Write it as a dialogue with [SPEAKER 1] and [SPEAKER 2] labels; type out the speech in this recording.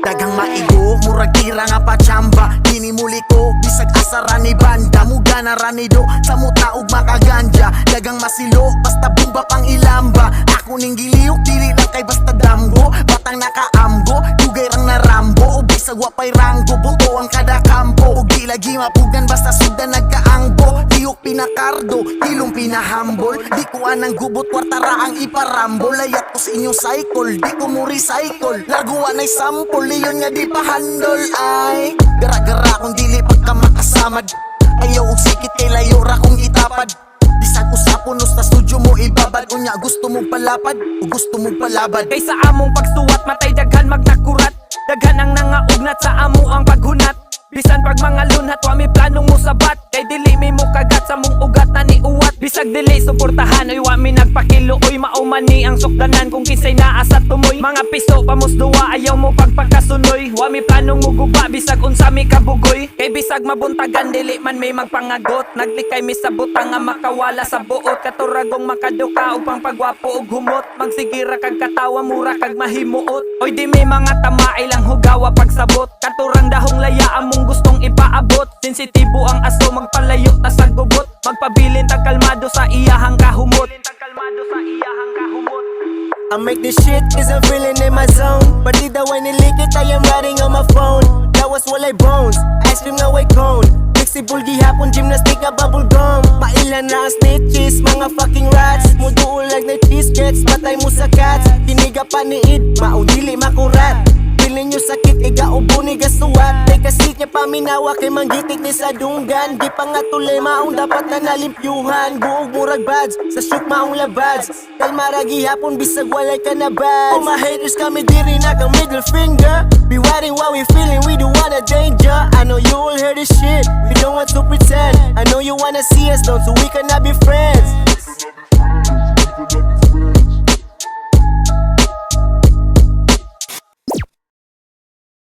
[SPEAKER 1] Dagang maigo, murag tira nga pachamba. Dinimuli ko, bisag asara ni banda. Muga na ranido, sa muta ug makaganja. Dagang masilo, basta bumba pang ilamba. Ako ning giliok, dili lang kay basta damgo. Batang nakaamgo, dugay rang na Rambo. O bisag wapay ranggo, buto ang kada kampo. Og di lagi mapugnan, basta sugdan nagkaangbo. Liok pinakardo, hilong pinahambol. Di ko anang gubot, kwartara ang iparambol. Layat ko sa inyong cycle, di ko mo recycle. Laguan ay sample, yun nga di pa handle. Ay, gara-gara kung dili pagka makasamad. Ayaw og sikit kay layo ra kong itapad. Bisag usapon sa studio mo ibabad. Unya gusto mong palapad o gusto mong palabad.
[SPEAKER 2] Kaysa among pagsuwat, matay daghan magnakurat. Daghan ang nangaugnat sa amo ang paghunat. Bisan pag mga lunhat, wa mi planong mo sabat. Kay dili mi mo kagat sa mong ugat na niuwat. Bisag dili suportahan, oy wa mi nagpakilo. Oy maumani ang sukdanan kung kinsay naa sa tumoy. Mga piso pamusduwa, ayaw mo pagpagkasunoy. Wa mi planong mo guba, bisag unsa mi kabugoy. Kay bisag mabuntagan, dili man may magpangagot. Naglikay mi sa butang nga makawala sa buot. Katuragong makaduka ug pang pagwapo ug humot. Magsigira kag katawa, mura kag mahimuot. Oy di may mga tama ilang hugawa pagsabot. Katurang dahong layaan mong gustong ipaabot. Sensitibo ang aso, magpalayo ta sa gubot. Magpabilin tag kalmado sa iyahang kahumot.
[SPEAKER 3] I make this shit cause I'm feeling in my zone. Partida when it leak it, I am writing on my phone. That was walay bones, ice cream na way cone. Flexible gihapon, gymnastic na bubble gum. Pailan na ang snitches, mga fucking rats. Muduulag na cheese cats, patay mo sa cats. Kiniga paniid, maudili makurat. Pilin nyo sakit, igaubo ni gasuwat. Tay kasik niya paminawa kay manggitik ni sa dunggan. Di pa nga tulay maong dapat na nalimpyuhan. Buog murag bads, sa shoot maong labads. Kay maragi hapon bisag walay ka na bads. All my haters kami diri na kang middle finger. Be writing what we feeling, we don't wanna danger. I know you all heard this shit, we don't want to pretend. I know you wanna see us down so we cannot be friends.